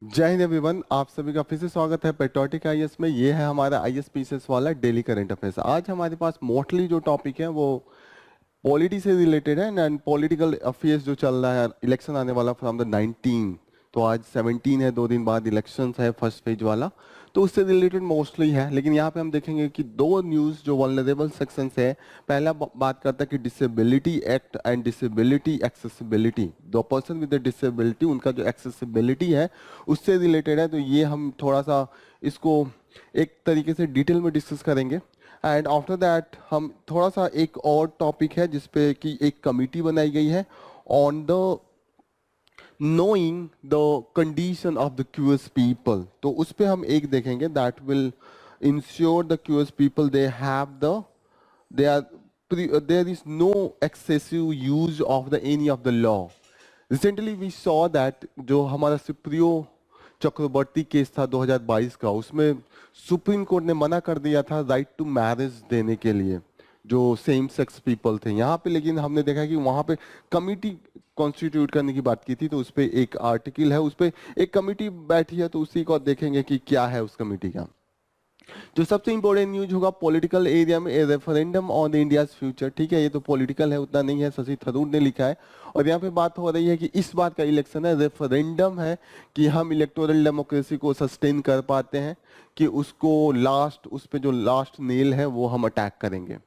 जय हिंद एवरीवन, आप सभी का फिर से स्वागत है पेट्रियोटिक आईएएस में। ये है हमारा आईएएस पीसीएस वाला डेली करंट अफेयर्स। आज हमारे पास मोस्टली जो टॉपिक है वो पॉलिटी से रिलेटेड है एंड पॉलिटिकल अफेयर्स जो चल रहा है। इलेक्शन आने वाला फ्रॉम द 19, तो आज 17 है, 2 दिन बाद इलेक्शंस है फर्स्ट फेज वाला, तो उससे रिलेटेड मोस्टली है। लेकिन यहाँ पे हम देखेंगे कि दो न्यूज़ जो वल्नरेबल सेक्शंस है। पहला बात करता है कि disability act and disability accessibility. दो पर्सन विद डिसेबिलिटी, उनका जो एक्सेसिबिलिटी है उससे रिलेटेड है। तो ये हम थोड़ा सा इसको एक तरीके से डिटेल में डिस्कस करेंगे। एंड आफ्टर दैट हम थोड़ा सा एक और टॉपिक है जिसपे कि एक कमिटी बनाई गई है on the knowing the condition of the curious people। तो उस पे हम एक देखेंगे that will ensure the curious people they have the they are there is no excessive use of the any of the law। Recently we saw that जो हमारा सुप्रियो चक्रवर्ती case था 2022 का, उसमें सुप्रीम कोर्ट ने मना कर दिया था राइट टू मैरिज देने के लिए जो सेम सेक्स पीपल थे यहाँ पे। लेकिन हमने देखा कि वहाँ पे कमिटी कॉन्स्टिट्यूट करने की बात की थी, तो उस पे एक आर्टिकल है, उस पे एक कमिटी बैठी है, तो उसी को देखेंगे कि क्या है उस कमिटी का। जो सबसे इंपॉर्टेंट न्यूज होगा पॉलिटिकल एरिया में, ए रेफरेंडम ऑन इंडियाज फ्यूचर। ठीक है, ये तो पॉलिटिकल है, उतना नहीं है, शशि थरूर ने लिखा है। और यहाँ पे बात हो रही है कि इस बात का इलेक्शन है, रेफरेंडम है कि हम इलेक्टोरल डेमोक्रेसी को सस्टेन कर पाते हैं कि उसको लास्ट, उस पे जो लास्ट नेल है वो हम अटैक करेंगे।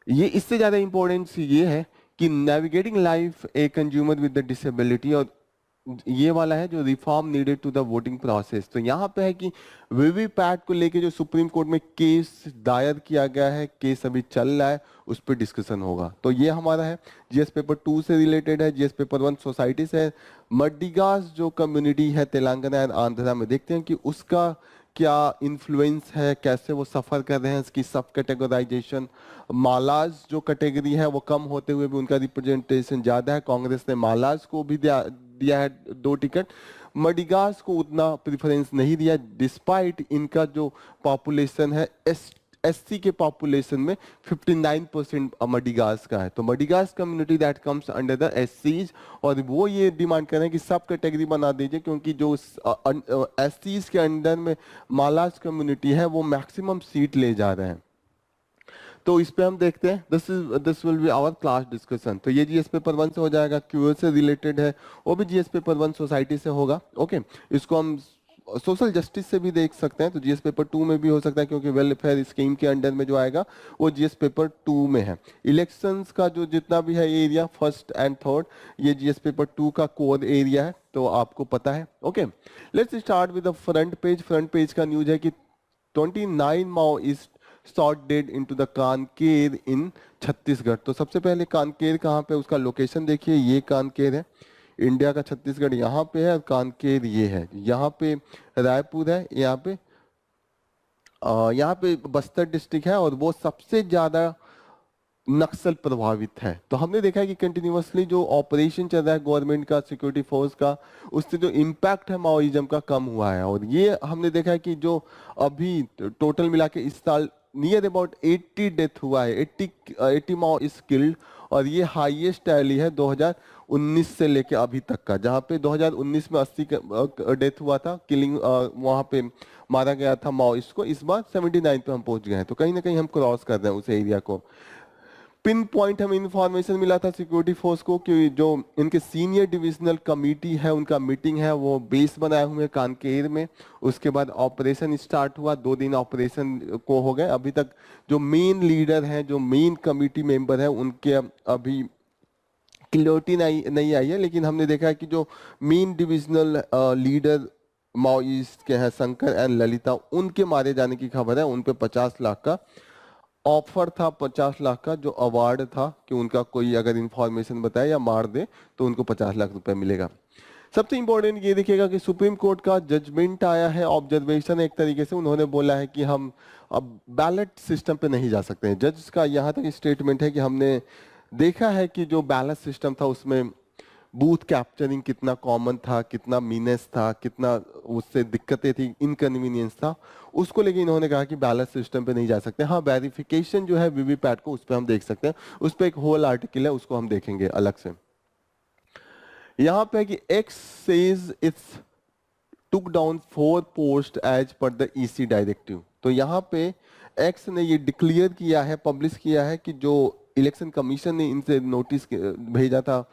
ये इससे ज्यादा इंपॉर्टेंस ये है कि navigating life a consumer with the disability, और ये वाला है जो reform needed to the voting process. तो यहाँ पे है कि वीवीपैट को लेके जो सुप्रीम कोर्ट में केस दायर किया गया है, केस अभी चल रहा है, उस पर डिस्कशन होगा। तो ये हमारा है जीएस पेपर 2 से रिलेटेड है, जीएस पेपर 1 सोसाइटी से है। मड्डिगास जो कम्युनिटी है तेलंगाना एंड आंध्रा में, देखते हैं कि उसका क्या इन्फ्लुएंस है, कैसे वो सफर कर रहे हैं, इसकी सब कैटेगराइजेशन। मालाज जो कैटेगरी है वो कम होते हुए भी उनका रिप्रेजेंटेशन ज्यादा है। कांग्रेस ने मालाज को भी दिया है 2 टिकट, मडिगास को उतना प्रेफरेंस नहीं दिया, डिस्पाइट इनका जो पॉपुलेशन है एससी के पॉपुलेशन में 59% मडिगास का है। तो Madigas community that comes under the एससीज, और वो ये डिमांड कर रहे हैं कि सब कैटेगरी बना दीजिए, क्योंकि जो एससीज के अंडर में मालाज कम्युनिटी है वो मैक्सिमम सीट ले जा रहे हैं। तो इस पे हम देखते हैं, this will be our class discussion. तो ये जीएस पेपर 1 से हो जाएगा, क्यूएल से रिलेटेड है, वो भी जीएस पेपर 1 सोसाइटी से होगा। ओके, इसको हम सोशल जस्टिस से भी देख सकते हैं, तो जीएस पेपर 2 में भी हो सकता है, क्योंकि वेलफेयर स्कीम के अंडर में जो आएगा वो जीएस पेपर 2 में है। इलेक्शंस का जो जितना भी है एरिया फर्स्ट एंड थर्ड, ये जीएस पेपर 2 का कोर एरिया है, तो आपको पता है। Okay, let's start with the front page. Front page का न्यूज है कि 29 Maoist shot dead into the Kanker in Chhattisgarh. तो सबसे पहले कानकेर कहाँ पे, उसका लोकेशन देखिए, ये कानकेर है, इंडिया का छत्तीसगढ़ यहाँ पे है, और कानकेर ये है, यहाँ पे रायपुर है, यहाँ पे बस्तर डिस्ट्रिक्ट है, और वो सबसे ज्यादा नक्सल प्रभावित है। तो हमने देखा है कि कंटिन्यूअसली जो ऑपरेशन चल रहा है गवर्नमेंट का, सिक्योरिटी फोर्स का, उससे जो इम्पैक्ट है माओइज्म का कम हुआ है। और ये हमने देखा है कि जो अभी टोटल मिला के इस साल नियर अबाउट 80 डेथ हुआ है, 80 माओ इज किल्ड, और ये हाईएस्ट टैली है 2019 से लेके अभी तक का, जहाँ पे 2019 में 80 डेथ हुआ था, किलिंग वहाँ पे मारा गया था माओइस्ट को। इस बार 79 पे हम पहुंच गए हैं, तो कहीं ना कहीं हम क्रॉस कर रहे हैं उस एरिया को। पिन पॉइंट हमें इंफॉर्मेशन मिला था सिक्योरिटी फोर्स को कि जो इनके सीनियर डिविजनल कमेटी है उनका मीटिंग है वो बेस बनाए हुए कानकेर में। उसके बाद ऑपरेशन स्टार्ट हुआ, 2 दिन ऑपरेशन को हो गए। अभी तक जो मेन लीडर हैं, जो मेन कमेटी मेंबर है, उनके अभी क्लियरिटी नहीं आई है। लेकिन हमने देखा है कि जो मेन डिविजनल लीडर माओइस्ट के हैं, शंकर एंड ललिता, उनके मारे जाने की खबर है। उन पे 50 लाख का ऑफर था, 50 लाख का जो अवार्ड था कि उनका कोई अगर इंफॉर्मेशन बताए या मार दे तो उनको 50 लाख रुपए मिलेगा। सबसे इंपॉर्टेंट ये देखिएगा कि सुप्रीम कोर्ट का जजमेंट आया है, ऑब्जर्वेशन एक तरीके से। उन्होंने बोला है कि हम अब बैलेट सिस्टम पे नहीं जा सकते हैं। जज का यहाँ तक स्टेटमेंट है कि हमने देखा है कि जो बैलेट सिस्टम था उसमें बूथ कैप्चरिंग कितना कॉमन था, कितना मीनेस था, कितना उससे दिक्कतें थी, इनकन्वीनियंस था, उसको लेके इन्होंने कहा कि बैलेट सिस्टम पे नहीं जा सकते। हाँ, वेरिफिकेशन जो है वीवीपैट को, उस पर हम देख सकते हैं, उस पर एक होल आर्टिकल है, उसको हम देखेंगे अलग से। यहाँ पे है कि x says it's took down 4 posts as per the EC directive. तो यहाँ पे एक्स ने ये डिक्लेयर किया है, पब्लिश किया है कि जो इलेक्शन कमीशन ने इनसे नोटिस भेजा था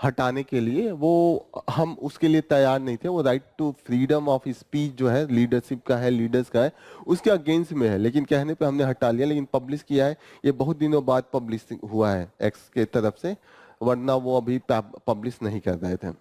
हटाने के लिए, वो हम उसके लिए तैयार नहीं थे। वो right to freedom of speech जो है लीडरशिप का है, लीडर्स का है, उसके अगेंस्ट में है, लेकिन कहने पे हमने हटा लिया। लेकिन पब्लिश किया है, ये बहुत दिनों बाद पब्लिश हुआ है एक्स के तरफ से, वरना वो अभी पब्लिश नहीं कर रहे थे।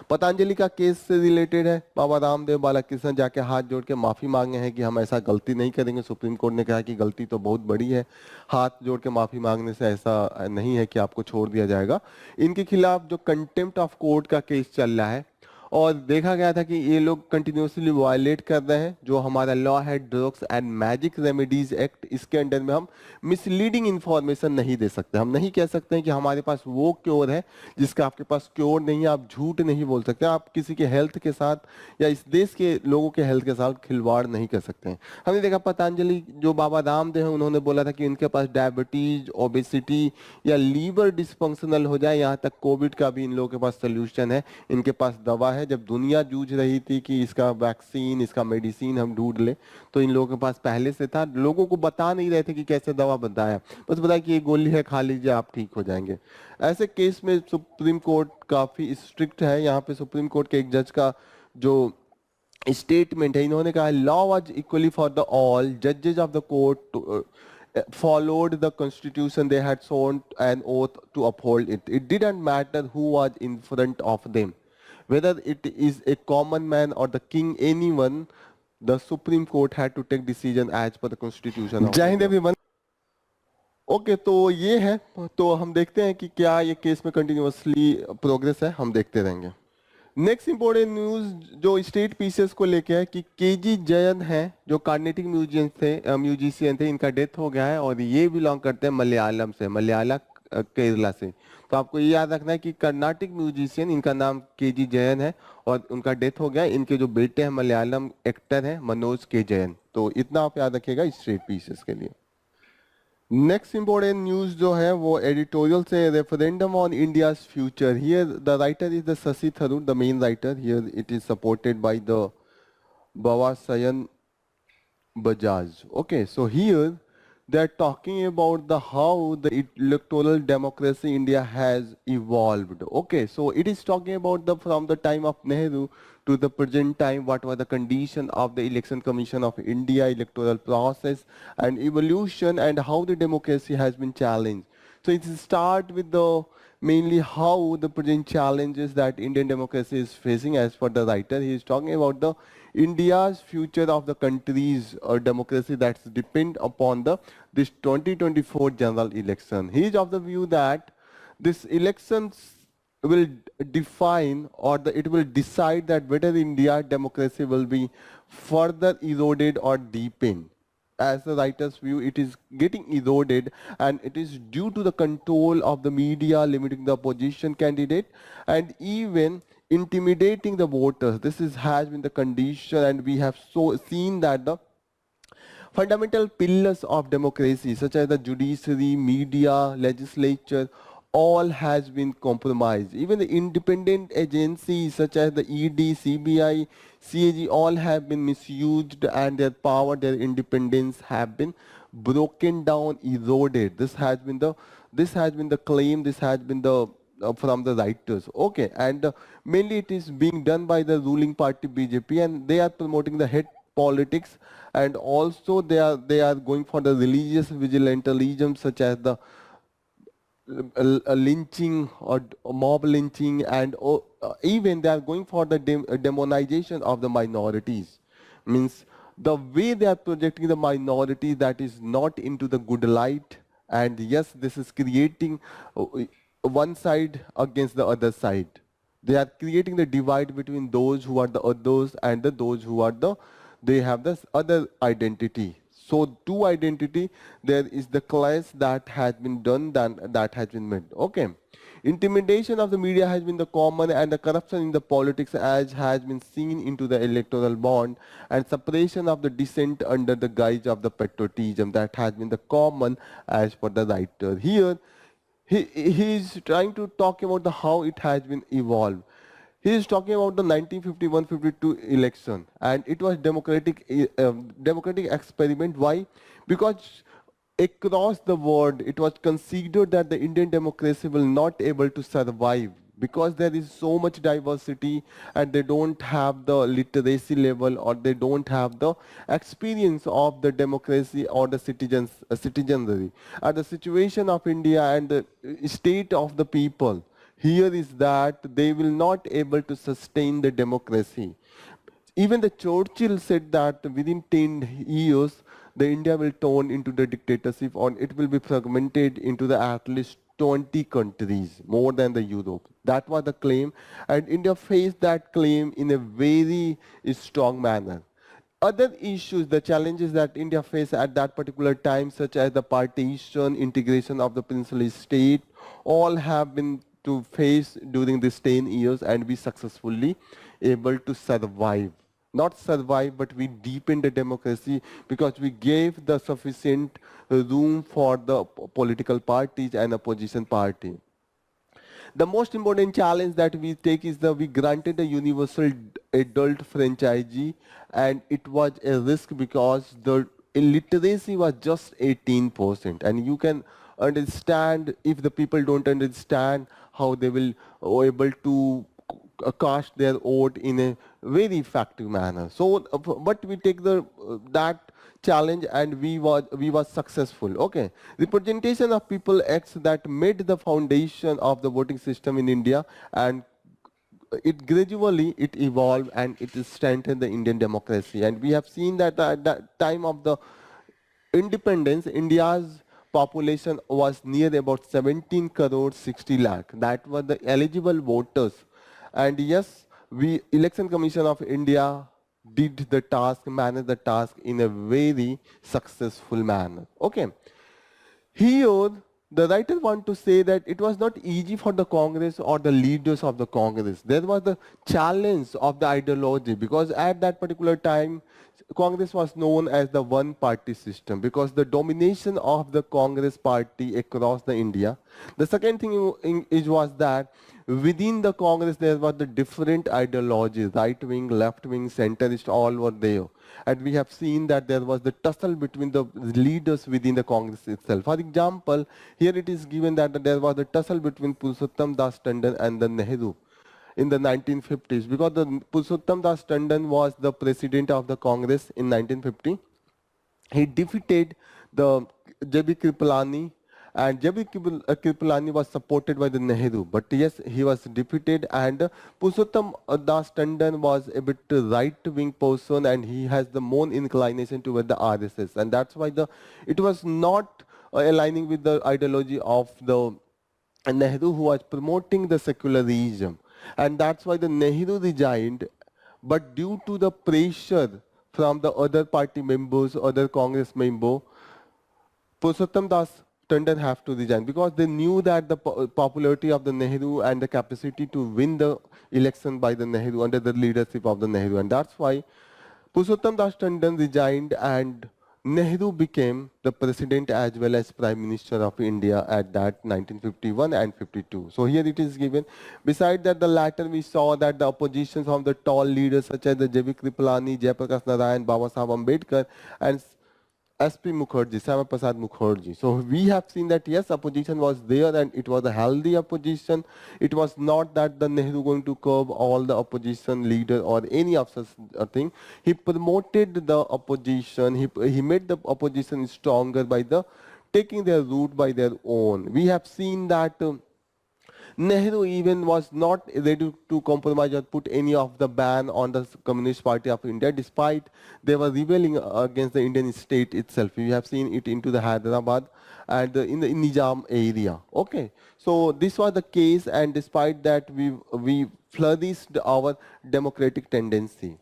पतंजलि का केस से रिलेटेड है। बाबा रामदेव बालाकृष्ण जाके हाथ जोड़ के माफी मांगे हैं कि हम ऐसा गलती नहीं करेंगे। सुप्रीम कोर्ट ने कहा कि गलती तो बहुत बड़ी है, हाथ जोड़ के माफी मांगने से ऐसा नहीं है कि आपको छोड़ दिया जाएगा। इनके खिलाफ जो कंटेम्प्ट ऑफ कोर्ट का केस चल रहा है, और देखा गया था कि ये लोग कंटिन्यूसली वायलेट कर रहे हैं जो हमारा लॉ है drugs and magic remedies act. इसके अंडर में हम मिसलीडिंग इंफॉर्मेशन नहीं दे सकते। हम नहीं कह सकते हैं कि हमारे पास वो क्योर है जिसका आपके पास क्योर नहीं है। आप झूठ नहीं बोल सकते, आप किसी के हेल्थ के साथ या इस देश के लोगों के हेल्थ के साथ खिलवाड़ नहीं कर सकते हैं। हमने देखा पतंजलि जो बाबा रामदेव है, उन्होंने बोला था कि इनके पास डायबिटीज, ओबेसिटी या लीवर डिस्फंक्शनल हो जाए, यहाँ तक कोविड का भी इन लोगों के पास सोल्यूशन है, इनके पास दवा है। जब दुनिया जूझ रही थी कि इसका वैक्सीन, इसका मेडिसिन हम ढूंढ ले, तो इन लोगों के पास पहले से था। लोगों को बता नहीं रहे थे कि कैसे दवा बताया, बस बताया कि ये गोली है, खा लीजिए आप ठीक हो जाएंगे। ऐसे केस में सुप्रीम कोर्ट काफी स्ट्रिक्ट है। यहाँ पे सुप्रीम कोर्ट के एक जज का जो स्टेटमेंट है, इन्होंने कहा law was equally for the all जजेस of the court followed the constitution, they had sworn an oath to uphold it. It didn't matter who was in front of them, whether it is a common man or the king, anyone, the Supreme Court had to take decision as per the constitution of जय Hind India. Everyone. Okay, तो ये है। तो हम देखते हैं कि क्या ये केस में कंटिन्यूअसली प्रोग्रेस है, हम देखते रहेंगे। नेक्स्ट इंपॉर्टेंट न्यूज जो स्टेट पीसेस को लेके है कि केजी जयन है, जो कार्नेटिक म्यूजिशियन थे, इनका डेथ हो गया है और ये बिलोंग करते हैं मलयालम से, मलयाला केरला से। तो आपको ये याद रखना है कि कर्नाटिक म्यूजिशियन, इनका नाम केजी जयन है और उनका डेथ हो गया है। इनके जो बेटे हैं मलयालम एक्टर हैं मनोज के जयन। तो इतना आप याद रखिएगा स्टेट पीसेस के लिए। नेक्स्ट इंपॉर्टेंट न्यूज जो है वो एडिटोरियल से, referendum on India's future. Here the writer is the Shashi Tharoor, the main writer. Here it is supported by the Baba Sayan Bajaj. Okay, so here they are talking about the how the electoral democracy India has evolved. Okay, so it is talking about the from the time of Nehru to the present time, what were the condition of the Election Commission of India, electoral process and evolution, and how the democracy has been challenged. So it start with the mainly how the present challenges that Indian democracy is facing. As for the writer, he is talking about the India's future of the country's democracy that's depend upon the this 2024 general election. He is of the view that this elections will define or it will decide that whether India democracy will be further eroded or deepened. As the writer's view, it is getting eroded, and it is due to the control of the media limiting the opposition candidate and even intimidating the voters. This has been the condition, and we have seen that the fundamental pillars of democracy such as the judiciary, media, legislature, all has been compromised. Even the independent agencies such as the ED, CBI, CAG, all have been misused, and their power, their independence have been broken down, eroded. This has been the claim, this has been the from the writers. Okay, and mainly it is being done by the ruling party BJP, and they are promoting the hate politics, and also they are going for the religious vigilantism such as the lynching or mob lynching, and even they are going for the demonization of the minorities. Means the way they are projecting the minority, that is not into the good light, and yes, this is creating one side against the other side. They are creating the divide between those who are the others and those who are they have this other identity. So two identity, there is the clash that has been done, that has been made. Okay. Intimidation of the media has been the common, and the corruption in the politics as has been seen into the electoral bond, and separation of the dissent under the guise of the patriotism, that has been the common as per the writer. Here he is trying to talk about the how it has been evolved. He is talking about the 1951-52 election, and it was democratic experiment. Why? Because across the world, it was considered that the Indian democracy will not able to survive because there is so much diversity, and they don't have the literacy level, or they don't have the experience of the democracy or the citizenry. And the situation of India and the state of the people here is that they will not able to sustain the democracy. Even the Churchill said that within 10 years, the India will turn into the dictatorship, or it will be fragmented into the at least 20 countries, more than the Europe. That was the claim, and India faced that claim in a very strong manner. Other issues, the challenges that India faced at that particular time, such as the partition, integration of the princely state, all have been to face during these 10 years, and we successfully able to survive. Not survive, but we deepened the democracy because we gave the sufficient room for the political parties and opposition party. The most important challenge that we take is that we granted a universal adult franchisee, and it was a risk because the illiteracy was just 18%, and you can understand if the people don't understand how they will able to cast their vote in a very effective manner. So, but we take the that challenge, and we was successful. Okay, representation of people acts that made the foundation of the voting system in India, and it gradually it evolved and it strengthened the Indian democracy. And we have seen that at that time of the independence, India's population was near about 17 crore 60 lakh. That were the eligible voters. And yes, we Election Commission of India did the task, managed the task in a very successful manner. Okay. Here, the writer want to say that it was not easy for the Congress or the leaders of the Congress. There was the challenge of the ideology, because at that particular time, Congress was known as the one-party system because the domination of the Congress party across the India. The second thing was that within the Congress there was the different ideologies, right wing, left wing, centrist, all were there. And we have seen that there was the tussle between the leaders within the Congress itself. For example, here it is given that there was a tussle between Purushottam Das Tandon and the Nehru in the 1950s, because the Purushottam Das Tandon was the president of the Congress in 1950. He defeated the J.B. Kripalani, and J.B. Kripalani was supported by the Nehru. But yes, he was defeated, and Purushottam Das Tandon was a bit right-wing person, and he has the more inclination toward the RSS, and that's why it was not aligning with the ideology of the Nehru, who was promoting the secularism. And that's why the Nehru resigned, but due to the pressure from the other party members, other Congress member, Purushottam Das Tandon have to resign because they knew that the popularity of the Nehru and the capacity to win the election by the Nehru under the leadership of the Nehru, and that's why Purushottam Das Tandon resigned, and Nehru became the president as well as prime minister of India at that 1951 and 52. So here it is given. Beside that, the latter we saw that the opposition from the tall leaders such as the J.B. Kripalani, Jayaprakash Narayan, Baba Saheb Ambedkar, and S.P. Mukherjee, Sama Prasad Mukherjee. So we have seen that yes, opposition was there, and it was a healthy opposition. It was not that the Nehru going to curb all the opposition leader or any of such thing. He promoted the opposition. He made the opposition stronger by the taking their route by their own. We have seen that. Nehru even was not ready to compromise or put any of the ban on the Communist Party of India, despite they were rebelling against the Indian state itself. We have seen it into the Hyderabad and in the Nizam area. Okay, so this was the case, and despite that, we flourished our democratic tendency.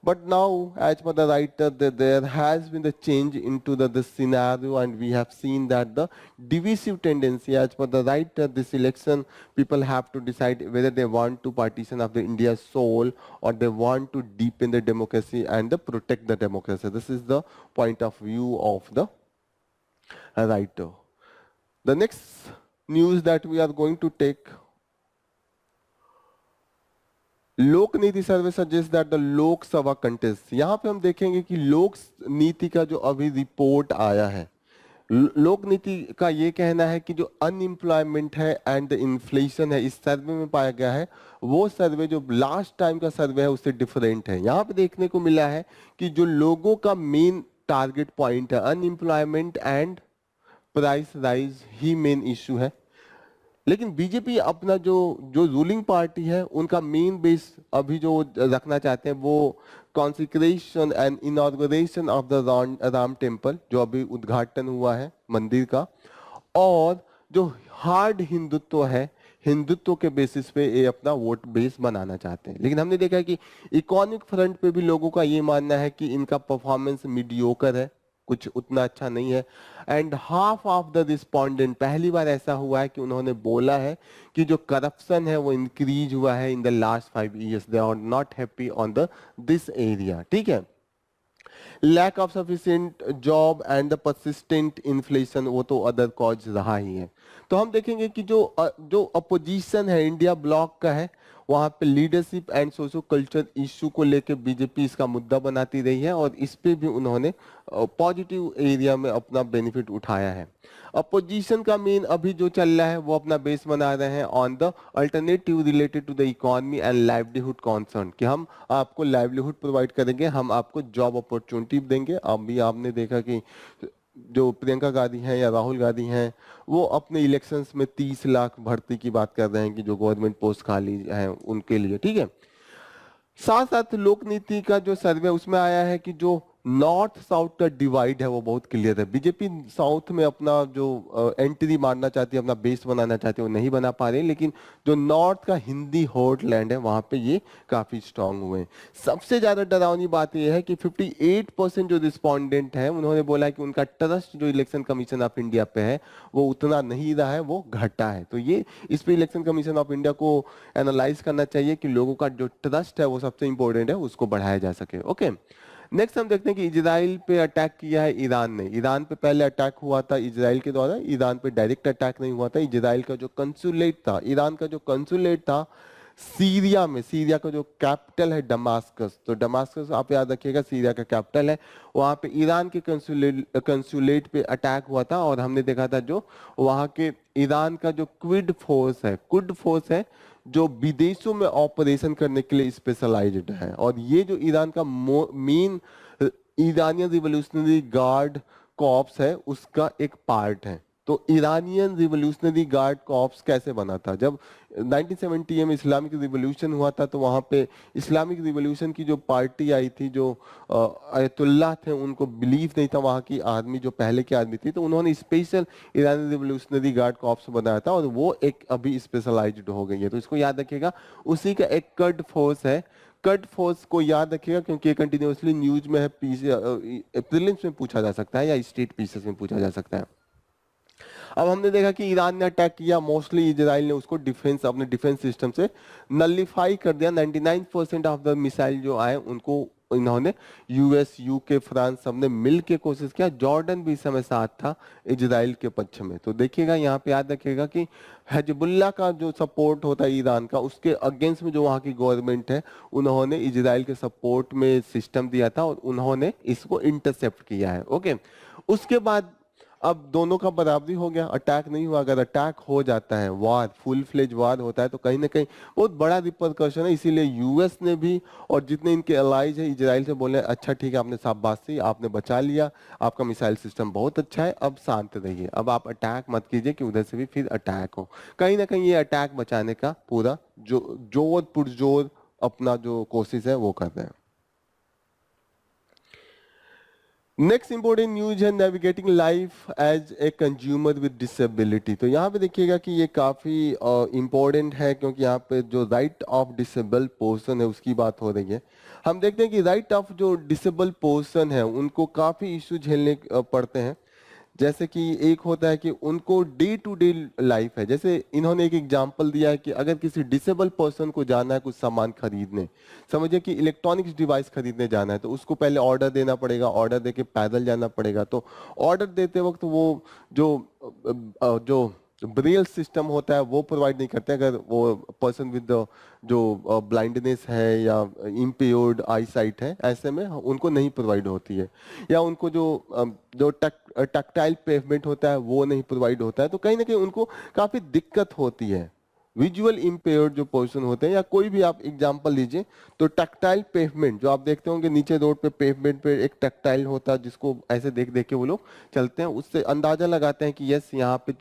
But now, as per the writer, there has been the change into the scenario, and we have seen that the divisive tendency, as per the writer, this election, people have to decide whether they want to partition of the India's soul, or they want to deepen the democracy and protect the democracy. This is the point of view of the writer. The next news that we are going to take Lokniti survey suggest that the Lok Sabha contest, यहाँ पे हम देखेंगे कि लोक नीति का जो अभी रिपोर्ट आया है, लोक नीति का ये कहना है कि जो अनएम्प्लॉयमेंट है एंड द इन्फ्लेशन है, इस सर्वे में पाया गया है, वो सर्वे जो लास्ट टाइम का सर्वे है उससे डिफरेंट है। यहाँ पे देखने को मिला है कि जो लोगों का मेन टारगेट पॉइंट है, unemployment and price rise he main issue है। लेकिन बीजेपी अपना जो जो रूलिंग पार्टी है उनका मेन बेस अभी जो रखना चाहते हैं वो consecration and inauguration of the Ram temple, जो अभी उद्घाटन हुआ है मंदिर का, और जो हार्ड हिंदुत्व है, हिंदुत्व के बेसिस पे ये अपना वोट बेस बनाना चाहते हैं। लेकिन हमने देखा है कि इकोनॉमिक फ्रंट पे भी लोगों का ये मानना है कि इनका परफॉर्मेंस मीडियोकर है, कुछ उतना अच्छा नहीं है। And half of the respondent, पहली बार ऐसा हुआ है कि उन्होंने बोला है कि जो करप्शन है वो इंक्रीज हुआ है in the last 5 years, they are not happy on the this area. ठीक है, lack of sufficient job and the persistent inflation, वो तो अदर कॉज रहा ही है। तो हम देखेंगे कि जो अपोजिशन है इंडिया ब्लॉक का है, वहां पे leadership and socio culture issue को लेकर बीजेपी इसका मुद्दा बनाती रही है और इस पे भी उन्होंने पॉजिटिव एरिया में अपना बेनिफिट उठाया है। अपोजिशन का मेन अभी जो चल रहा है वो अपना बेस बना रहे हैं on the alternative related to the economy and livelihood concern, कि हम आपको लाइवलीहुड प्रोवाइड करेंगे, हम आपको जॉब अपॉर्चुनिटी देंगे। अभी आपने देखा कि जो प्रियंका गांधी हैं या राहुल गांधी हैं, वो अपने इलेक्शंस में 30 लाख भर्ती की बात कर रहे हैं कि जो गवर्नमेंट पोस्ट खाली हैं उनके लिए। ठीक है, साथ साथ लोक नीति का जो सर्वे उसमें आया है कि जो नॉर्थ साउथ का डिवाइड है वो बहुत क्लियर है। बीजेपी साउथ में अपना जो एंट्री मारना चाहती है, अपना बेस बनाना चाहती है, वो नहीं बना पा रही, लेकिन जो नॉर्थ का हिंदी होल्ड लैंड है वहां पे ये काफी स्ट्रांग हुए हैं। सबसे ज्यादा डरावनी बात यह है कि 58% जो रिस्पोंडेंट है उन्होंने बोला कि उनका ट्रस्ट जो इलेक्शन कमीशन ऑफ इंडिया पे है वो उतना नहीं रहा है, वो घटा है। तो ये इस पे इलेक्शन कमीशन ऑफ इंडिया को एनालाइज करना चाहिए कि लोगों का जो ट्रस्ट है वो सबसे इंपॉर्टेंट है, उसको बढ़ाया जा सके। ओके, नेक्स्ट हम देखते हैं कि इजराइल पे अटैक किया है ईरान ने। ईरान पे पहले अटैक हुआ था इजराइल के द्वारा, ईरान पे डायरेक्ट अटैक नहीं हुआ था। इजराइल का जो कंसुलेट था, ईरान का जो कंसुलेट था सीरिया में, सीरिया का जो कैपिटल है डमास्कस, तो डमास्कस आप याद रखिएगा सीरिया का कैपिटल है, वहां पे ईरान के कंसुलेट पे अटैक हुआ था। और हमने देखा था जो वहां के ईरान का जो क्विड फोर्स है जो विदेशों में ऑपरेशन करने के लिए स्पेशलाइज्ड है, और ये जो ईरान का main Iranian revolutionary guard corps है उसका एक पार्ट है। तो ईरानियन रिवोल्यूशनरी गार्ड कॉर्प्स कैसे बना था? जब 1970 में इस्लामिक रिवोल्यूशन हुआ था तो वहां पे इस्लामिक रिवोल्यूशन की जो पार्टी आई थी, जो अयतुल्लाह थे, उनको बिलीव नहीं था वहां की आर्मी जो पहले की आर्मी थी, तो उन्होंने स्पेशल ईरानी रिवोल्यूशनरी गार्ड कॉर्प्स बनाया था और वो एक अभी स्पेशलाइज्ड हो गई है। तो इसको याद रखिएगा। उसी का एक कर्ड फोर्स है, कर्ड फोर्स को याद रखिएगा क्योंकि ये कंटिन्यूसली न्यूज में है, प्रीलिम्स में पूछा जा सकता है या स्टेट पीसेस में पूछा जा सकता है। अब हमने देखा कि ईरान ने अटैक किया, मोस्टली इजराइल ने उसको डिफेंस, अपने डिफेंस सिस्टम से नलिफाई कर दिया। 99% ऑफ द मिसाइल जो आए उनको इन्होंने यूएस, यूके, फ्रांस सबने मिल के कोशिश किया। जॉर्डन भी इस समय साथ था इजराइल के पक्ष में। तो देखिएगा यहाँ पे याद रखिएगा कि हिजबुल्लाह का जो सपोर्ट होता है ईरान का, उसके अगेंस्ट में जो वहाँ की गवर्नमेंट है उन्होंने इजराइल के सपोर्ट में सिस्टम दिया था और उन्होंने इसको इंटरसेप्ट किया है। ओके, उसके बाद अब दोनों का बराबरी हो गया, अटैक नहीं हुआ। अगर अटैक हो जाता है, वार, फुल फ्लेज वार होता है, तो कहीं ना कहीं बहुत बड़ा रिपरकशन है। इसीलिए यूएस ने भी और जितने इनके अलाइज है इजराइल से बोले अच्छा ठीक है, आपने शाबाशी, आपने बचा लिया, आपका मिसाइल सिस्टम बहुत अच्छा है, अब शांत रहिए, अब आप अटैक मत कीजिए कि उधर से भी फिर अटैक हो। कहीं ना कहीं ये अटैक बचाने का पूरा जो जोर पुरजोर अपना जो कोशिश है वो कर रहे हैं। नेक्स्ट इंपॉर्टेंट न्यूज है navigating life as a consumer with disability. तो यहाँ पे देखिएगा कि ये काफी इंपॉर्टेंट है क्योंकि यहाँ पे जो राइट ऑफ डिसेबल पर्सन है उसकी बात हो रही है। हम देखते हैं कि राइट ऑफ जो डिसेबल पर्सन है उनको काफी इश्यू झेलने पड़ते हैं। जैसे कि एक होता है कि उनको डे टू डे लाइफ है, जैसे इन्होंने एक एग्जांपल दिया है कि अगर किसी डिसेबल पर्सन को जाना है कुछ सामान खरीदने, समझिए कि इलेक्ट्रॉनिक्स डिवाइस खरीदने जाना है, तो उसको पहले ऑर्डर देना पड़ेगा, ऑर्डर देके पैदल जाना पड़ेगा। तो ऑर्डर देते वक्त वो जो ब्रेल सिस्टम होता है वो प्रोवाइड नहीं करते अगर वो पर्सन विद जो ब्लाइंडनेस है या इम्पेयर्ड आई साइट है, ऐसे में उनको नहीं प्रोवाइड होती है। या उनको जो टैक्टाइल पेवमेंट होता है वो नहीं प्रोवाइड होता है, तो कहीं ना कहीं उनको काफी दिक्कत होती है। विजुअल इम्पेयर्ड जो पर्सन होते हैं, या कोई भी आप एग्जांपल लीजिए, तो टैक्टाइल पेवमेंट जो आप देखते होंगे नीचे रोड पे पेवमेंट पे एक टैक्टाइल होता है जिसको ऐसे देख देख के वो लोग चलते हैं, उससे अंदाजा लगाते हैं कि यस यहाँ पे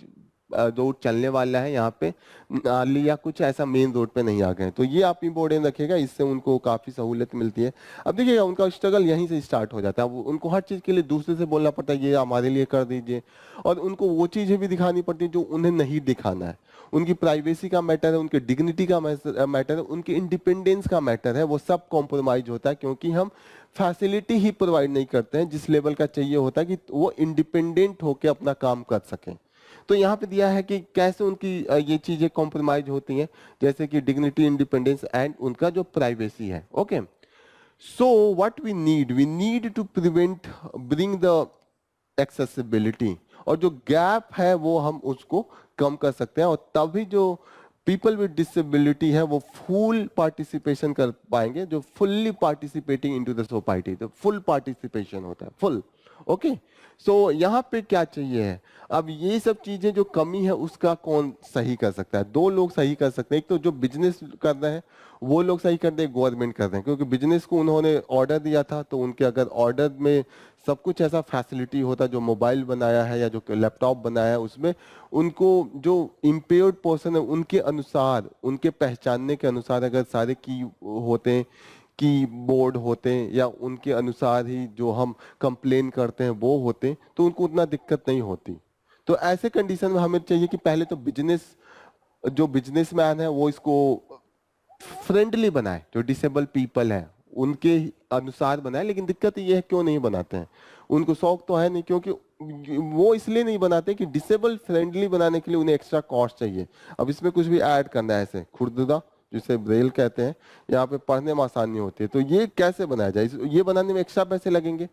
रोड चलने वाला है, यहाँ पे नाली या कुछ ऐसा मेन रोड पे नहीं आ गए। तो ये आप इम्पोर्टेंट रखिएगा, इससे उनको काफी सहूलियत मिलती है। अब देखिएगा उनका स्ट्रगल यहीं से स्टार्ट हो जाता है। उनको हर चीज के लिए दूसरे से बोलना पड़ता है ये हमारे लिए कर दीजिए, और उनको वो चीजें भी दिखानी पड़ती है जो उन्हें नहीं दिखाना है। उनकी प्राइवेसी का मैटर है, उनकी डिग्निटी का मैटर है, उनकी इंडिपेंडेंस का मैटर है, वो सब कॉम्प्रोमाइज होता है, क्योंकि हम फैसिलिटी ही प्रोवाइड नहीं करते हैं जिस लेवल का चाहिए होता है कि वो इंडिपेंडेंट होकर अपना काम कर सकें। तो यहाँ पे दिया है कि कैसे उनकी ये चीजें कॉम्प्रोमाइज होती हैं, जैसे कि डिग्निटी, इंडिपेंडेंस एंड उनका जो प्राइवेसी है। Okay, so what we need to prevent bring the accessibility, और जो गैप है वो हम उसको कम कर सकते हैं, और तभी जो पीपल विद डिसेबिलिटी है वो फुल पार्टिसिपेशन कर पाएंगे, जो fully participating into the society, तो फुल पार्टिसिपेशन होता है, फुल। ओके, सो यहाँ पे क्या चाहिए है, अब ये सब चीजें जो कमी है उसका कौन सही कर सकता है? दो लोग सही कर सकते हैं। एक तो जो बिजनेस कर रहे हैं वो लोग सही कर रहे हैं, गवर्नमेंट कर रहे हैं, क्योंकि बिजनेस को उन्होंने ऑर्डर दिया था, तो उनके अगर ऑर्डर में सब कुछ ऐसा फैसिलिटी होता, जो मोबाइल बनाया है या जो लैपटॉप बनाया है उसमें उनको जो इम्पेयर्ड पर्सन है उनके अनुसार, उनके पहचानने के अनुसार अगर सारे की होते, कीबोर्ड होते हैं, या उनके अनुसार ही जो हम कंप्लेन करते हैं वो होते, तो उनको उतना दिक्कत नहीं होती। तो ऐसे कंडीशन में हमें चाहिए कि पहले तो जो बिजनेसमैन है वो इसको फ्रेंडली बनाए, जो डिसेबल पीपल है उनके अनुसार बनाए। लेकिन दिक्कत ये है क्यों नहीं बनाते हैं, उनको शौक तो है नहीं, क्योंकि वो इसलिए नहीं बनाते कि डिसेबल फ्रेंडली बनाने के लिए उन्हें एक्स्ट्रा कॉस्ट चाहिए। अब इसमें कुछ भी ऐड करना है, ऐसे खुर्ददा जिसे ब्रेल कहते हैं, यहाँ पे पढ़ने में आसानी होती है, तो ये कैसे बनाया जाए? ये बनाने में एक्स्ट्रा पैसे लगेंगे,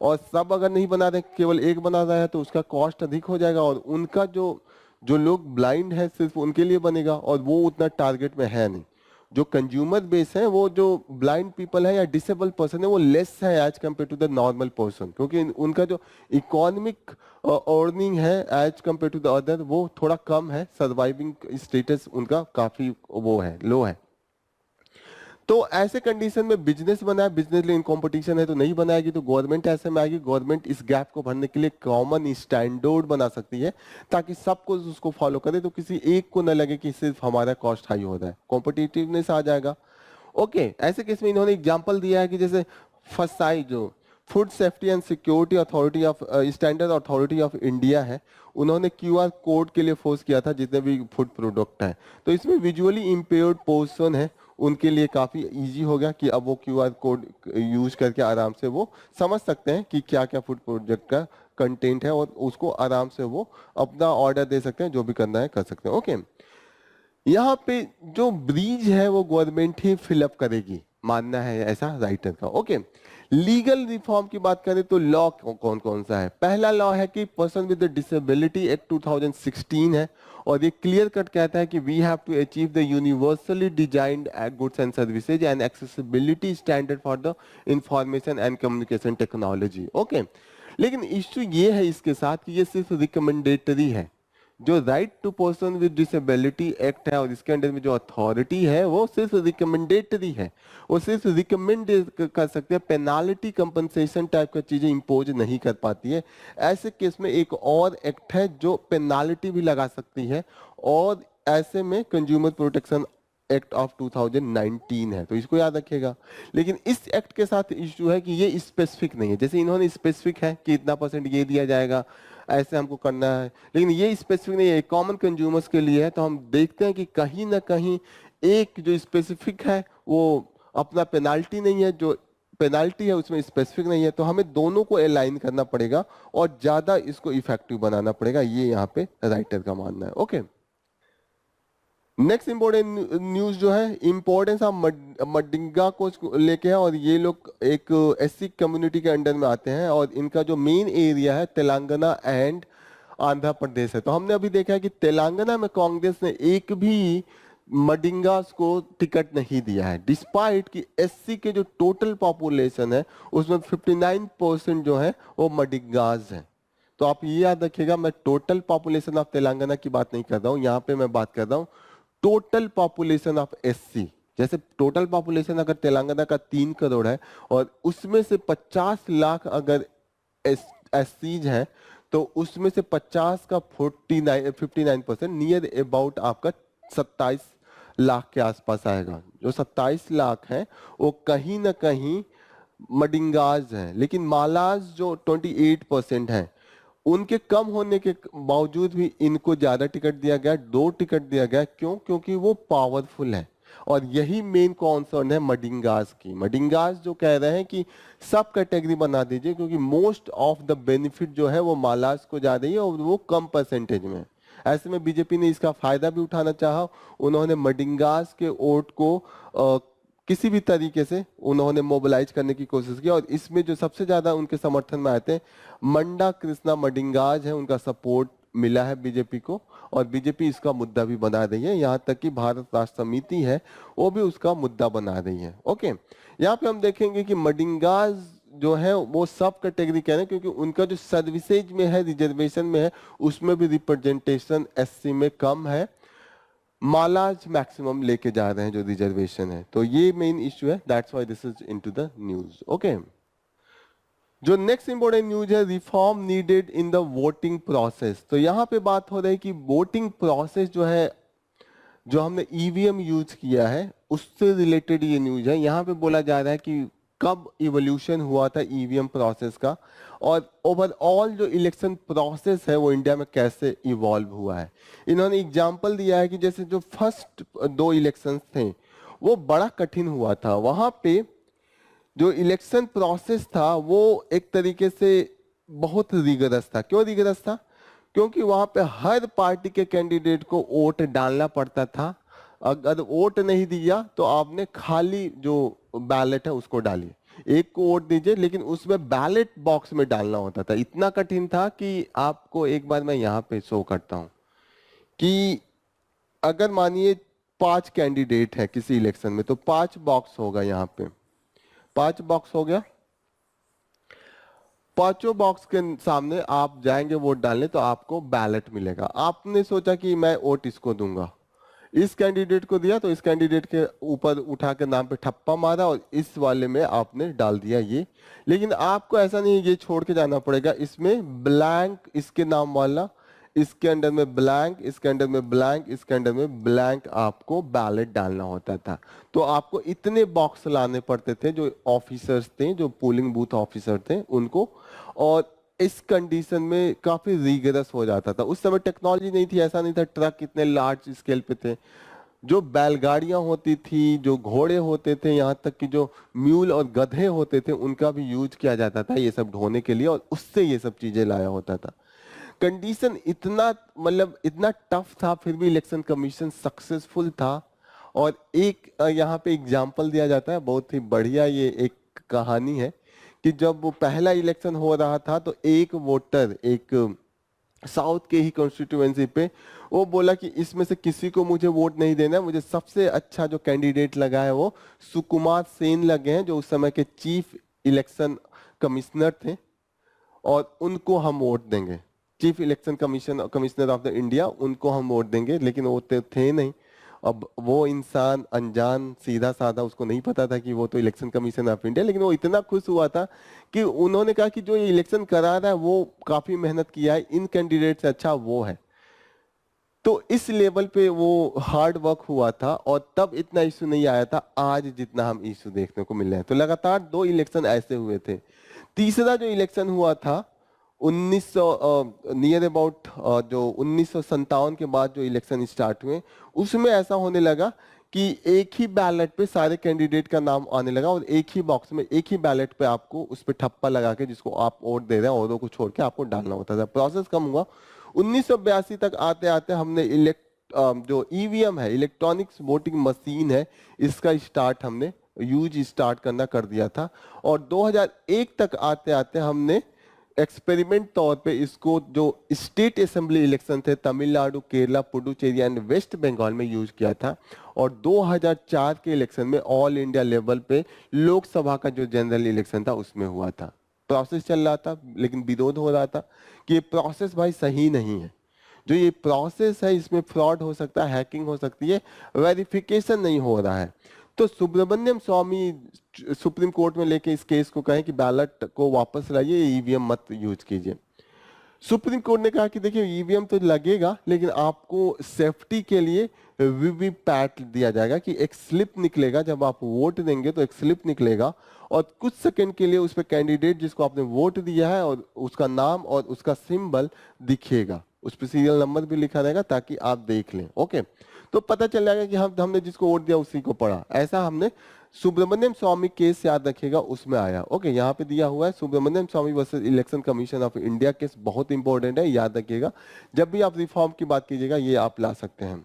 और सब अगर नहीं बना रहे, केवल एक बना रहा है, तो उसका कॉस्ट अधिक हो जाएगा, और उनका जो जो लोग ब्लाइंड है सिर्फ उनके लिए बनेगा, और वो उतना टारगेट में है नहीं। जो कंज्यूमर बेस है, वो जो ब्लाइंड पीपल है या डिसेबल पर्सन है वो लेस है as compare to the normal person, क्योंकि उनका जो इकोनॉमिक अर्निंग है as compare to the other वो थोड़ा कम है, सर्वाइविंग स्टेटस उनका काफी वो है, लो है। तो ऐसे कंडीशन में बिजनेस बनाए, बिजनेस लेकिन कंपटीशन है तो नहीं बनाएगी, तो गवर्नमेंट ऐसे में आएगी। गवर्नमेंट इस गैप को भरने के लिए कॉमन स्टैंडर्ड बना सकती है, ताकि सबको उसको फॉलो करे, तो किसी एक को न लगे कि सिर्फ हमारा कॉस्ट हाई हो रहा है, कॉम्पिटिटिवनेस आ जाएगा। ओके, ऐसे केस में इन्होंने एग्जाम्पल दिया है कि जैसे फसाई जो food safety and security authority of standard authority of India है, उन्होंने क्यूआर कोड के लिए फोर्स किया था जितने भी फूड प्रोडक्ट हैं। तो इसमें विजुअली इम्पेयर्ड पर्सन है उनके लिए काफी इजी हो गया कि अब वो क्यूआर कोड यूज करके आराम से वो समझ सकते हैं कि क्या क्या फूड प्रोडक्ट का कंटेंट है, और उसको आराम से वो अपना ऑर्डर दे सकते हैं, जो भी करना है कर सकते हैं। ओके, यहाँ पे जो ब्रीज है वो गवर्नमेंट ही फिलअप करेगी, मानना है ऐसा राइटर का। ओके, लीगल रिफॉर्म की बात करें तो लॉ कौन कौन सा है? पहला लॉ है कि पर्सन विद डिसेबिलिटी एक्ट 2016 है, और ये क्लियर कट कहता है कि we have to achieve the universally designed goods and services and accessibility standard for the information and communication technology. Okay, लेकिन इश्यू ये है इसके साथ कि ये सिर्फ रिकमेंडेटरी है। जो right to person with disability act है और इसके अंडर में जो अथॉरिटी है वो सिर्फ रिकमेंडेटरी है, वो सिर्फ रिकमेंड कर सकते हैं, पेनाल्टी कंपनसेशन टाइप का चीजें इंपोज नहीं कर पाती है। ऐसे केस में एक और एक्ट है जो पेनाल्टी भी लगा सकती है, और ऐसे में कंज्यूमर प्रोटेक्शन एक्ट ऑफ 2019 है, तो इसको याद रखिएगा। लेकिन इस एक्ट के साथ इश्यू है कि ये स्पेसिफिक नहीं है, जैसे इन्होंने स्पेसिफिक है कि इतना परसेंट ये दिया जाएगा, ऐसे हमको करना है, लेकिन ये स्पेसिफिक नहीं है, कॉमन कंज्यूमर्स के लिए है। तो हम देखते हैं कि कहीं ना कहीं एक जो स्पेसिफिक है वो अपना पेनाल्टी नहीं है, जो पेनाल्टी है उसमें स्पेसिफिक नहीं है, तो हमें दोनों को अलाइन करना पड़ेगा और ज्यादा इसको इफेक्टिव बनाना पड़ेगा, ये यहाँ पे राइटर का मानना है। ओके, नेक्स्ट इंपॉर्टेंट न्यूज जो है इंपॉर्टेंस ऑफ मडिंगा को लेके है, और ये लोग एक एससी कम्युनिटी के अंडर में आते हैं, और इनका जो मेन एरिया है तेलंगाना एंड आंध्र प्रदेश है। तो हमने अभी देखा है कि तेलंगाना में कांग्रेस ने एक भी मडिंगास को टिकट नहीं दिया है, डिस्पाइट कि एससी के जो टोटल पॉपुलेशन है उसमें 59% जो है वो मडिंगास है। तो आप ये याद रखिएगा, मैं टोटल पॉपुलेशन ऑफ तेलंगाना की बात नहीं कर रहा हूं, यहाँ पे मैं बात कर रहा हूँ टोटल पॉपुलेशन ऑफ एससी। जैसे टोटल पॉपुलेशन अगर तेलंगाना का 3 करोड़ है और उसमें से 50 लाख अगर एससीज है, तो उसमें से 50 का 59% नियर अबाउट आपका 27 लाख के आसपास आएगा। जो 27 लाख है वो कहीं ना कहीं मडिंगाज है। लेकिन मालाज जो 28% है, उनके कम होने के बावजूद भी इनको ज्यादा टिकट दिया गया, 2 टिकट दिया गया। क्यों? क्योंकि वो पावरफुल है। और यही मेन कॉन्सर्न है मडिंगास की। मडिंगास जो कह रहे हैं कि सब कैटेगरी बना दीजिए, क्योंकि मोस्ट ऑफ द बेनिफिट जो है वो मालाज को जा रही है और वो कम परसेंटेज में। ऐसे में बीजेपी ने इसका फायदा भी उठाना चाहा। उन्होंने मडिंगास के वोट को किसी भी तरीके से उन्होंने मोबिलाइज करने की कोशिश की, और इसमें जो सबसे ज्यादा उनके समर्थन में आते हैं मंडा कृष्णा मडिंगाज है, उनका सपोर्ट मिला है बीजेपी को, और बीजेपी इसका मुद्दा भी बना रही है। यहाँ तक कि भारत राष्ट्र समिति है वो भी उसका मुद्दा बना रही है। ओके, यहाँ पे हम देखेंगे कि मडिंगाज जो है वो सब कैटेगरी कह रहे हैं, क्योंकि उनका जो सर्विसेज में है, रिजर्वेशन में है, उसमें भी रिप्रेजेंटेशन एससी में कम है। मालाज मैक्सिमम लेके जा रहे हैं जो रिजर्वेशन है। तो ये मेन इश्यू है, that's why this is into the news. Okay, जो नेक्स्ट इंपॉर्टेंट न्यूज है, reform needed in the voting process. तो यहाँ पे बात हो रही है कि वोटिंग प्रोसेस जो है, जो हमने ईवीएम यूज किया है उससे रिलेटेड ये न्यूज है। यहाँ पे बोला जा रहा है कि कब इवोल्यूशन हुआ था ईवीएम प्रोसेस का, और ओवरऑल जो इलेक्शन प्रोसेस है वो इंडिया में कैसे इवॉल्व हुआ है। इन्होंने एग्जांपल दिया है कि जैसे जो फर्स्ट 2 इलेक्शंस थे वो बड़ा कठिन हुआ था। वहां पे जो इलेक्शन प्रोसेस था वो एक तरीके से बहुत रिगरस था। क्यों रिगरस था? क्योंकि वहां पे हर पार्टी के कैंडिडेट को वोट डालना पड़ता था। अगर वोट नहीं दिया तो आपने खाली जो बैलेट है उसको डालिए, एक को वोट दीजिए, लेकिन उसमें बैलेट बॉक्स में डालना होता था। इतना कठिन था कि आपको एक बार मैं यहाँ पे शो करता हूँ कि अगर मानिए 5 कैंडिडेट है किसी इलेक्शन में, तो 5 बॉक्स होगा। यहाँ पे 5 बॉक्स हो गया। पांचों बॉक्स के सामने आप जाएंगे वोट डालने, तो आपको बैलेट मिलेगा। आपने सोचा कि मैं वोट इसको दूंगा, इस कैंडिडेट को दिया, तो इस कैंडिडेट के ऊपर उठा के नाम पे ठप्पा मारा और इस वाले में आपने डाल दिया ये। लेकिन आपको ऐसा नहीं ये छोड़ के जाना पड़ेगा, इसमें ब्लैंक इसके नाम वाला, इसके अंदर में ब्लैंक, इसके अंदर में ब्लैंक, इसके अंदर में ब्लैंक आपको बैलेट डालना होता था। तो आपको इतने बॉक्स लाने पड़ते थे जो ऑफिसर्स थे, जो पोलिंग बूथ ऑफिसर थे उनको, और इस कंडीशन में काफी रिगरस हो जाता था। उस समय टेक्नोलॉजी नहीं थी, ऐसा नहीं था ट्रक इतने लार्ज स्केल पे थे। जो बैलगाड़ियां होती थी, जो घोड़े होते थे, यहाँ तक कि जो म्यूल और गधे होते थे, उनका भी यूज किया जाता था ये सब ढोने के लिए, और उससे ये सब चीजें लाया होता था। कंडीशन इतना मतलब इतना टफ था, फिर भी इलेक्शन कमीशन सक्सेसफुल था। और एक यहाँ पे एग्जाम्पल दिया जाता है, बहुत ही बढ़िया ये एक कहानी है कि जब वो पहला इलेक्शन हो रहा था तो एक वोटर, एक साउथ के ही कॉन्स्टिट्यूएंसी पे, वो बोला कि इसमें से किसी को मुझे वोट नहीं देना, मुझे सबसे अच्छा जो कैंडिडेट लगा है वो सुकुमार सेन लगे हैं, जो उस समय के चीफ इलेक्शन कमिश्नर थे, और उनको हम वोट देंगे। Chief election commissioner of the India, उनको हम वोट देंगे। लेकिन वो थे नहीं। अब वो इंसान अनजान सीधा साधा, उसको नहीं पता था कि वो तो इलेक्शन कमीशन ऑफ इंडिया, लेकिन वो इतना खुश हुआ था कि उन्होंने कहा कि जो ये इलेक्शन करा रहा है वो काफी मेहनत किया है, इन कैंडिडेट से अच्छा वो है। तो इस लेवल पे वो हार्ड वर्क हुआ था, और तब इतना इश्यू नहीं आया था आज जितना हम इश्यू देखने को मिल रहे हैं। तो लगातार 2 इलेक्शन ऐसे हुए थे। तीसरा जो इलेक्शन हुआ था 1900 नियर अबाउट, जो 1957 के बाद जो इलेक्शन स्टार्ट हुए, उसमें ऐसा होने लगा कि एक ही बैलेट पे सारे कैंडिडेट का नाम आने लगा, और एक ही बॉक्स में एक ही बैलेट पे आपको उस पर ठप्पा लगा के जिसको आप वोट दे रहे हैं औरों को छोड़ के आपको डालना होता था। प्रोसेस कम हुआ। 1982 तक आते आते हमने जो ईवीएम है, इलेक्ट्रॉनिक्स वोटिंग मशीन है, इसका स्टार्ट हमने यूज स्टार्ट करना कर दिया था। और 2001 तक आते आते हमने एक्सपेरिमेंट तौर पे इसको जो स्टेट असेंबली इलेक्शन थे तमिलनाडु, केरला, पुडुचेरी एंड वेस्ट बंगाल में यूज किया था, और 2004 के इलेक्शन में ऑल इंडिया लेवल पे लोकसभा का जो जनरल इलेक्शन था उसमें हुआ था। प्रोसेस चल रहा था, लेकिन विरोध हो रहा था कि ये प्रोसेस भाई सही नहीं है, जो ये प्रोसेस है इसमें फ्रॉड हो सकता है, हैकिंग हो सकती है, वेरिफिकेशन नहीं हो रहा है। तो सुब्रमण्यम स्वामी सुप्रीम कोर्ट में लेके इस केस को कहें कि बैलेट को वापस लाइए, ईवीएम मत यूज कीजिए। सुप्रीम कोर्ट ने कहा कि देखिए ईवीएम तो लगेगा, लेकिन आपको सेफ्टी के लिए वीवीपैट दिया जाएगा कि एक स्लिप निकलेगा, जब आप वोट देंगे तो एक स्लिप निकलेगा और कुछ सेकंड के लिए उस पर कैंडिडेट जिसको आपने वोट दिया है और उसका नाम और उसका सिंबल दिखेगा, उस पर सीरियल नंबर भी लिखा रहेगा ताकि आप देख लें। ओके, तो पता चल जाएगा कि हमने जिसको वोट दिया उसी को पढ़ा। ऐसा हमने सुब्रमण्यम स्वामी केस याद रखिएगा उसमें आया। ओके, यहाँ पे दिया हुआ है Subramanian Swamy versus Election Commission of India case, बहुत इंपॉर्टेंट है, याद रखिएगा। जब भी आप रिफॉर्म की बात कीजिएगा ये आप ला सकते हैं।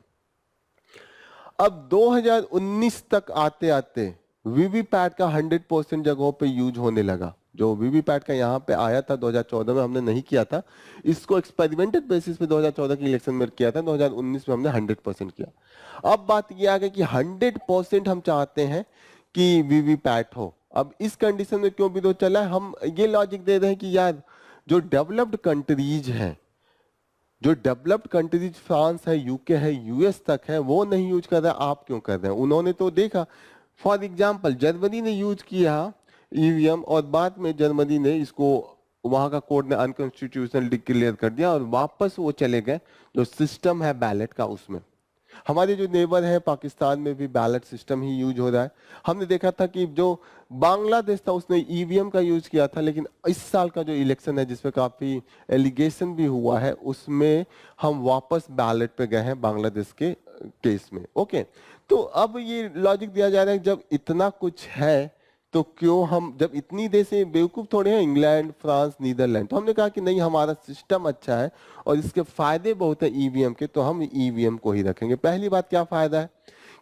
अब 2019 तक आते आते वीवीपैट का 100% जगहों पे यूज होने लगा। जो वीवीपैट का यहाँ पे आया था 2014 में, हमने नहीं किया था इसको, एक्सपेरिमेंटल बेसिस पे 2014 की इलेक्शन में किया था, 2019 में हमने 100% किया। अब बात ये आ गई कि 100% हम चाहते हैं कि वीवीपैट हो। अब इस कंडीशन में क्यों विरोध चला है, हम ये लॉजिक दे रहे हैं कि यार जो डेवलप्ड कंट्रीज हैं, जो डेवलप्ड कंट्रीज फ्रांस है, यूके है, यूएस तक है, वो नहीं यूज कर रहे, आप क्यों कर रहे हैं। उन्होंने तो देखा, फॉर एग्जांपल जर्मनी ने यूज किया ईवीएम और बाद में जर्मनी ने इसको, वहां का कोर्ट ने अनकॉन्स्टिट्यूशनल डिक्लेयर कर दिया और वापस वो चले गए जो सिस्टम है बैलेट का उसमें। हमारे जो नेबर है पाकिस्तान में भी बैलेट सिस्टम ही यूज हो रहा है। हमने देखा था कि जो बांग्लादेश था उसने ईवीएम का यूज किया था, लेकिन इस साल का जो इलेक्शन है जिसपे काफी एलिगेशन भी हुआ है, उसमें हम वापस बैलेट पे गए हैं बांग्लादेश के केस में। ओके, तो अब ये लॉजिक दिया जा रहा है जब इतना कुछ है तो क्यों हम, जब इतनी देश से बेवकूफ थोड़े हैं, इंग्लैंड, फ्रांस, नीदरलैंड, तो हमने कहा कि नहीं हमारा सिस्टम अच्छा है और इसके फायदे बहुत है ईवीएम के, तो हम ईवीएम को ही रखेंगे। पहली बात क्या फायदा है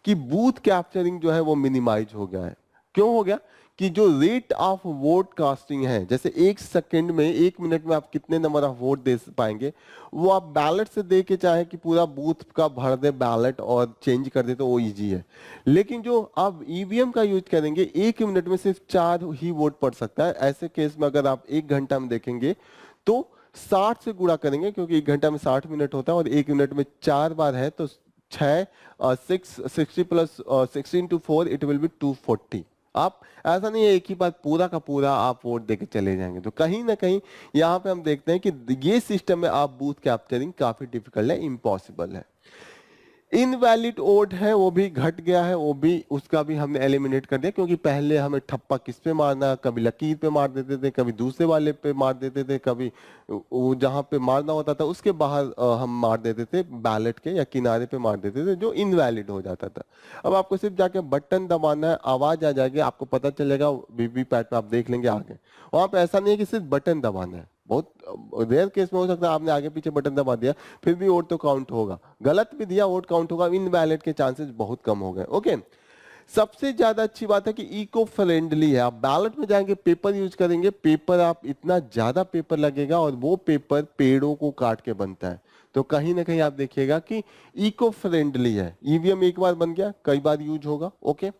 कि बूथ कैप्चरिंग जो है वो मिनिमाइज हो गया है। क्यों हो गया कि जो रेट ऑफ वोट कास्टिंग है, जैसे एक सेकंड में, एक मिनट में आप कितने नंबर ऑफ वोट दे पाएंगे, वो आप बैलेट से दे के चाहे कि पूरा बूथ का भर दे बैलेट और चेंज कर दे तो वो इजी है। लेकिन जो आप ईवीएम का यूज करेंगे, एक मिनट में सिर्फ 4 ही वोट पड़ सकता है। ऐसे केस में अगर आप 1 घंटा में देखेंगे तो 60 से गुणा करेंगे, क्योंकि 1 घंटा में 60 मिनट होता है और 1 मिनट में 4 बार है, तो 60 plus 16 to 4 it will be 240। आप ऐसा नहीं है एक ही बार पूरा का पूरा आप वोट देके चले जाएंगे। तो कहीं ना कहीं यहाँ पे हम देखते हैं कि ये सिस्टम में आप बूथ कैप्चरिंग काफी डिफिकल्ट है, इम्पॉसिबल है। इनवैलिड वोट है वो भी घट गया है, वो भी, उसका भी हमने एलिमिनेट कर दिया, क्योंकि पहले हमें ठप्पा किस पे मारना, कभी लकीर पे मार देते थे, कभी दूसरे वाले पे मार देते थे, कभी वो जहां पे मारना होता था उसके बाहर हम मार देते थे, बैलेट के या किनारे पे मार देते थे, जो इनवैलिड हो जाता था। अब आपको सिर्फ जाके बटन दबाना है, आवाज आ जाएगी, आपको पता चलेगा, वीवीपैट पे आप देख लेंगे आगे, वहां पे ऐसा नहीं है कि सिर्फ बटन दबाना है। बहुत रेयर केस में हो सकता है आपने आगे पीछे बटन दबा दिया फिर भी वोट तो काउंट होगा, गलत भी दिया वोट काउंट होगा, इनवैलिड के चांसेस बहुत कम हो गए। ओके, सबसे ज्यादा अच्छी बात है कि इको फ्रेंडली है। आप बैलेट में जाएंगे, पेपर यूज करेंगे, पेपर आप इतना ज्यादा पेपर लगेगा और वो पेपर पेड़ों को काट के बनता है, तो कहीं ना कहीं आप देखिएगा कि इको फ्रेंडली है। ईवीएम एक बार बन गया, कई बार यूज होगा। ओके,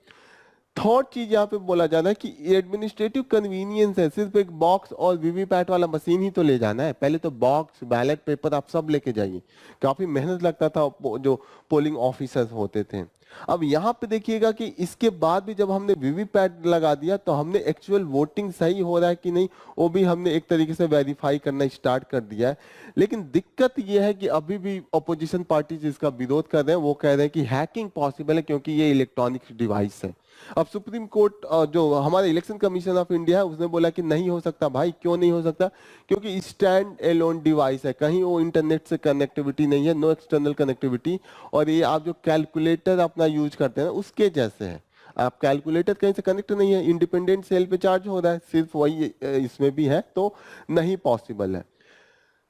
थर्ड चीज यहाँ पे बोला जा रहा है कि एडमिनिस्ट्रेटिव कन्वीनियंस है, सिर्फ एक बॉक्स और वीवीपैट वाला मशीन ही तो ले जाना है। पहले तो बॉक्स, बैलेट पेपर आप सब लेके जाइए, काफी मेहनत लगता था जो पोलिंग ऑफिसर्स होते थे। अब यहाँ पे देखिएगा कि इसके बाद भी जब हमने वीवीपैट लगा दिया तो हमने एक्चुअल वोटिंग सही हो रहा है कि नहीं वो भी हमने एक तरीके से वेरीफाई करना स्टार्ट कर दिया है। लेकिन दिक्कत यह है कि अभी भी अपोजिशन पार्टी जिसका विरोध कर रहे हैं वो कह रहे हैं कि हैकिंग पॉसिबल है क्योंकि ये इलेक्ट्रॉनिक डिवाइस है। अब सुप्रीम कोर्ट जो हमारे इलेक्शन कमीशन ऑफ इंडिया है उसने बोला कि नहीं हो सकता। भाई क्यों नहीं हो सकता? क्योंकि स्टैंड एलोन डिवाइस है, कहीं वो इंटरनेट से कनेक्टिविटी नहीं है, नो एक्सटर्नल कनेक्टिविटी। और ये आप जो कैलकुलेटर अपना यूज करते हैं उसके जैसे है, आप कैलकुलेटर कहीं से कनेक्ट नहीं है, इंडिपेंडेंट सेल पे चार्ज हो रहा है, सिर्फ वही इसमें भी है, तो नहीं पॉसिबल है।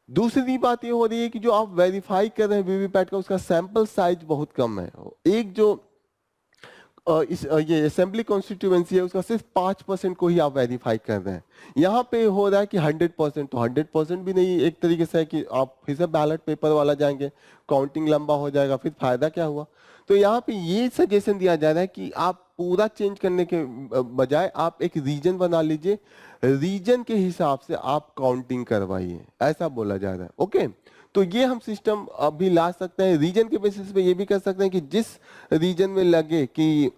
दूसरी बात ये हो रही है कि जो आप वेरीफाई कर रहे हैं वीवीपैट का, उसका सैंपल साइज बहुत कम है। एक जो ये असेंबली कॉन्स्टिट्यूएंसी है उसका सिर्फ 5% को ही आप वेरीफाई कर रहे हैं। यहाँ पे हो रहा है कि 100%, तो 100% भी नहीं, एक तरीके से है कि आप फिर से बैलेट पेपर वाला जाएंगे, काउंटिंग लंबा हो जाएगा, फिर फायदा क्या हुआ। तो यहाँ पे ये सजेशन दिया जा रहा है कि आप पूरा चेंज करने के बजाय आप एक रीजन बना लीजिए, रीजन के हिसाब से आप काउंटिंग करवाइए, ऐसा बोला जा रहा है। ओके, तो ये हम सिस्टम अभी ला सकते हैं। रीजन के बेसिस पे ये भी कर सकते हैं कि जिस रीजन में लगे कि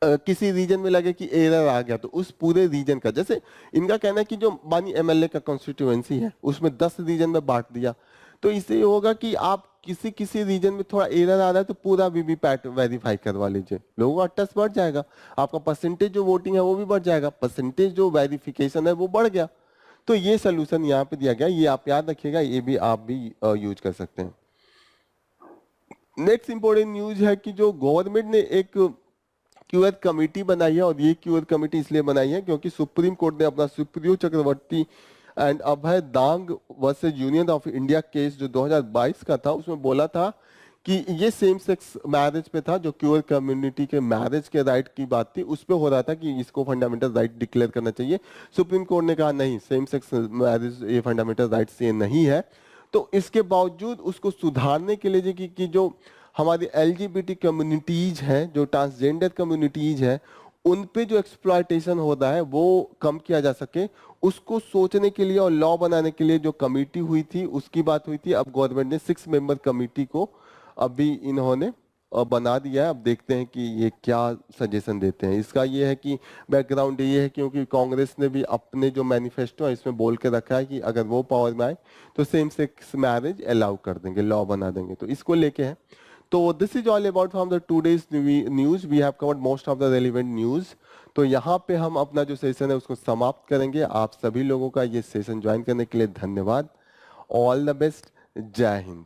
किसी रीजन में लगे कि एरर आ गया, तो उस पूरे रीजन का, जैसे इनका कहना है कि जो मानी एमएलए का कॉन्स्टिट्यूएंसी है उसमें 10 रीजन में बांट दिया, तो इससे ये होगा कि आप किसी किसी रीजन में थोड़ा एरर आ रहा है तो पूरा वीवीपैट वेरीफाई करवा लीजिए, लोगों का टच बढ़ जाएगा, आपका परसेंटेज जो वोटिंग है वो भी बढ़ जाएगा, परसेंटेज जो वेरिफिकेशन है वो बढ़ गया। तो ये सोल्यूशन यहाँ पे दिया गया, ये आप याद रखिएगा, ये भी आप भी यूज कर सकते हैं। नेक्स्ट इंपॉर्टेंट न्यूज है कि जो गवर्नमेंट ने एक क्यूआर कमेटी बनाई है, और ये क्यूआर कमेटी इसलिए बनाई है क्योंकि सुप्रीम कोर्ट ने अपना Supriyo Chakraborty and Abhay Dang versus Union of India case जो 2022 का था, उसमें बोला था कि ये सेम सेक्स मैरिज पे था, जो क्यूअर कम्युनिटी के मैरिज के राइट की बात थी, उस पे हो रहा था कि इसको फंडामेंटल राइट डिक्लेयर करना चाहिए। सुप्रीम कोर्ट ने कहा नहीं, सेम सेक्स मैरिज ये फंडामेंटल राइट से नहीं है। तो इसके बावजूद उसको सुधारने के लिए कि जो हमारी एलजीबीटी कम्युनिटीज हैं, जो ट्रांसजेंडर कम्युनिटीज हैं, उन पे जो एक्सप्लॉयटेशन हो रहा है वो कम किया जा सके, उसको सोचने के लिए और लॉ बनाने के लिए जो कमेटी हुई थी उसकी बात हुई थी। अब गवर्नमेंट ने 6 मेंबर कमेटी को अभी इन्होंने बना दिया है। अब देखते हैं कि ये क्या सजेशन देते हैं। इसका ये है कि बैकग्राउंड ये है क्योंकि कांग्रेस ने भी अपने जो मैनिफेस्टो है इसमें बोल के रखा है कि अगर वो पावर में आए तो सेम सेक्स मैरिज अलाउ कर देंगे, लॉ बना देंगे, तो इसको लेके है। तो this is all about from the today's news, we have covered most of the relevant news. तो यहाँ पे हम अपना जो सेशन है उसको समाप्त करेंगे। आप सभी लोगों का ये सेशन ज्वाइन करने के लिए धन्यवाद। ऑल द बेस्ट, जय हिंद।